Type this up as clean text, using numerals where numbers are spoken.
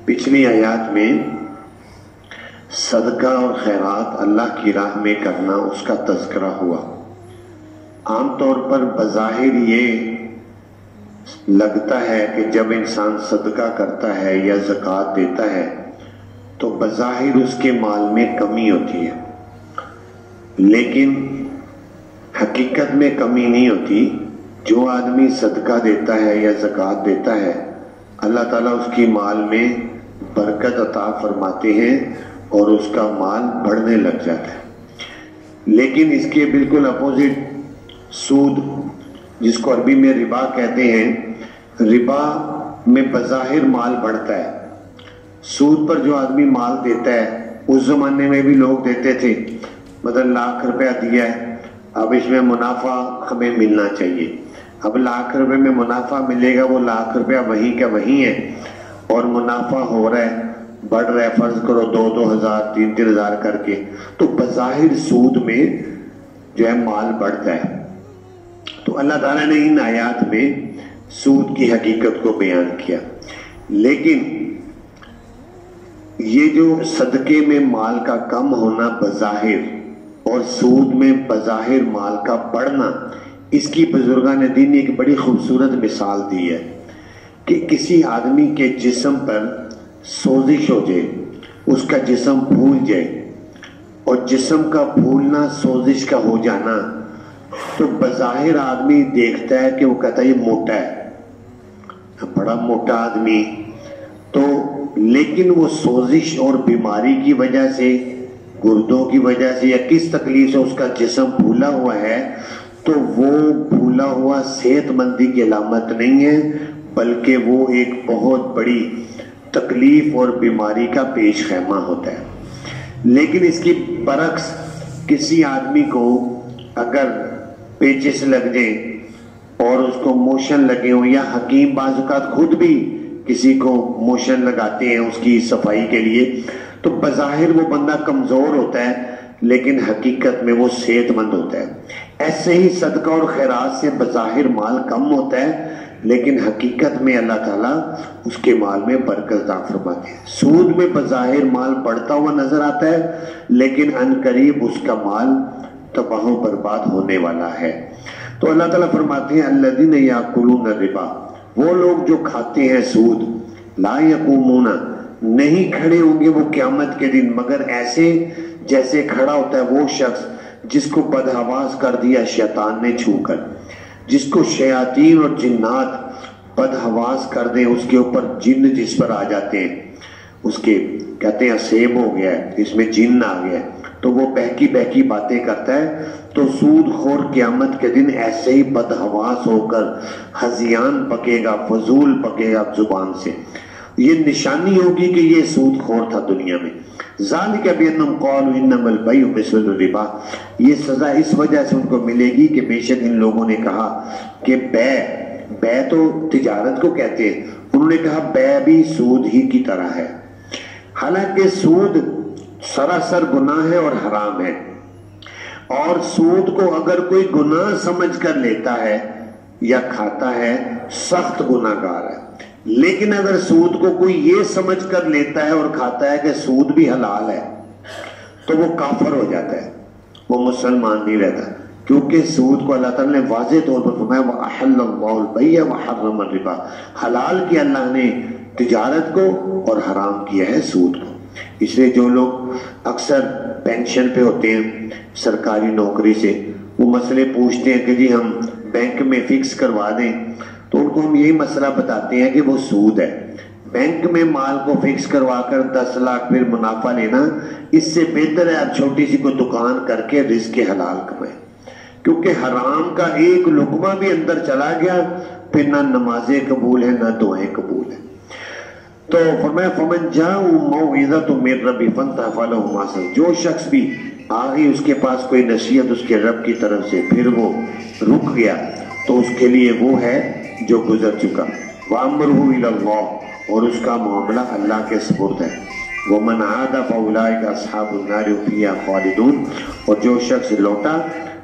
پچھلی آیات میں صدقہ اور خیرات اللہ کی راہ میں کرنا اس کا تذکرہ ہوا۔ عام طور پر بظاہر یہ لگتا ہے کہ جب انسان صدقہ کرتا ہے یا زکوٰۃ دیتا ہے تو بظاہر اس کے مال میں کمی ہوتی ہے، لیکن حقیقت میں کمی نہیں ہوتی۔ جو آدمی صدقہ دیتا ہے یا زکوٰۃ دیتا ہے اللہ تعالیٰ اس کی مال میں برکت عطا فرماتے ہیں اور اس کا مال بڑھنے لگ جاتا ہے۔ لیکن اس کے بالکل اپوزٹ سود، جس کو عربی میں ربا کہتے ہیں، ربا میں بظاہر مال بڑھتا ہے۔ سود پر جو آدمی مال دیتا ہے، اس زمانے میں بھی لوگ دیتے تھے، مطلب ₹1,00,000 دیا ہے، اب اس میں منافع ہمیں ملنا چاہیے۔ اب ₹1,00,000 میں منافع ملے گا، وہ ₹1,00,000 وہیں کا وہیں ہے اور منافع ہو رہا ہے، بڑھ رہا ہے، فرض کرو 2,000 3,000 کر کے، تو بظاہر سود میں جو ہے مال بڑھتا ہے۔ تو اللہ تعالیٰ نے ان آیات میں سود کی حقیقت کو بیان کیا۔ لیکن یہ جو صدقے میں مال کا کم ہونا بظاہر اور سود میں بظاہر مال کا بڑھنا، اس کی بزرگان دین نے ایک بڑی خوبصورت مثال دی ہے کہ کسی آدمی کے جسم پر سوزش ہو جائے، اس کا جسم پھول جائے، اور جسم کا پھولنا سوزش کا ہو جانا، تو بظاہر آدمی دیکھتا ہے کہ وہ کہتا ہے یہ موٹا ہے، بڑا موٹا آدمی، تو لیکن وہ سوزش اور بیماری کی وجہ سے، گردوں کی وجہ سے یا کس تکلیف سے اس کا جسم پھولا ہوا ہے، تو وہ پھولا ہوا صحت مندی کی علامت نہیں ہے، بلکہ وہ ایک بہت بڑی تکلیف اور بیماری کا پیش خیمہ ہوتا ہے۔ لیکن اس کی برعکس کسی آدمی کو اگر پیچس لگ جائیں اور اس کو موشن لگے ہوں، یا حکیم بعض اوقات خود بھی کسی کو موشن لگاتے ہیں اس کی صفائی کے لیے، تو بظاہر وہ بندہ کمزور ہوتا ہے لیکن حقیقت میں وہ صحت مند ہوتا ہے۔ ایسے ہی صدقہ اور خیرات سے بظاہر مال کم ہوتا ہے لیکن حقیقت میں اللہ تعالیٰ اس کے مال میں برکت عطا فرماتے ہیں۔ سود میں بظاہر مال بڑھتا ہوا نظر آتا ہے لیکن عن قریب اس کا مال تباہ و برباد ہونے والا ہے۔ تو اللہ تعالیٰ فرماتے ہیں الذین یاکلون الربا، وہ لوگ جو کھاتے ہیں سود، لا یقومون، نہیں کھڑے ہوں گے وہ قیامت کے دن مگر ایسے جیسے کھڑا ہوتا ہے وہ شخص جس کو بدحواس کر دیا شیطان نے چھو کر، جس کو شیاطین اور جنات بدحواس کر دیں، اس کے اوپر جن جس پر آ جاتے ہیں، اس کے کہتے ہیں سیب ہو گیا ہے، اس میں جن آ گیا ہے، تو وہ بہکی بہکی باتیں کرتا ہے۔ تو سود خور قیامت کے دن ایسے ہی بدحواس ہو کر ہذیان پکے گا، فضول پکے گا زبان سے۔ یہ نشانی ہوگی کہ یہ سود خور تھا دنیا میں۔ ذالک بانہم قالوا انما البیع مثل الربا، یہ سزا اس وجہ سے ان کو ملے گی کہ بے شک ان لوگوں نے کہا کہ بے تو تجارت کو کہتے ہیں، انہوں نے کہا بے بھی سود ہی کی طرح ہے، حالانکہ سود سراسر گناہ ہے اور حرام ہے، اور سود کو اگر کوئی گناہ سمجھ کر لیتا ہے یا کھاتا ہے سخت گناہ گار ہے، لیکن اگر سود کو کوئی یہ سمجھ کر لیتا ہے اور کھاتا ہے کہ سود بھی حلال ہے تو وہ کافر ہو جاتا ہے، وہ مسلمان نہیں رہتا، کیونکہ سود کو اللہ تعالیٰ نے واضح طور پر فرمایا وَأَحَلَّ اللَّهُ الْبَيْعَ وَحَرَّمَ الرِّبَا، حلال کیا اللہ نے تجارت کو اور حرام کیا ہے سود کو۔ اس لیے جو لوگ اکثر پینشن پہ ہوتے ہیں سرکاری نوکری سے، وہ مسئلے پوچھتے ہیں کہ جی ہم بینک میں فکس کروا دیں، تو ان کو ہم یہی مسئلہ بتاتے ہیں کہ وہ سود ہے۔ بینک میں مال کو فکس کروا کر 10 لاکھ پھر منافع لینا، اس سے بہتر ہے آپ چھوٹی سی کوئی دکان کر کے رزق حلال کمائیں، کیونکہ حرام کا ایک لقمہ بھی اندر چلا گیا پھر نہ نمازیں قبول ہیں نہ دعائیں قبول ہیں۔ تو فرمایا فمن جاءہ موعظۃ من ربہ فانتہی فلہ ما سلف، جو شخص بھی آگئی اس کے پاس کوئی نصیحت اس کے رب کی طرف سے پھر وہ رک گیا تو اس کے لیے وہ ہے جو گزر چکا۔ وَأَمْرُهُ إِلَى اللَّهِ، اور اس کا معاملہ اللہ کے سپرد ہے۔ وَمَنْ عَادَ فَأُولَٰئِكَ أَصْحَابُ النَّارِ هُمْ فِيهَا خَالِدُونَ، اور جو شخص لوٹا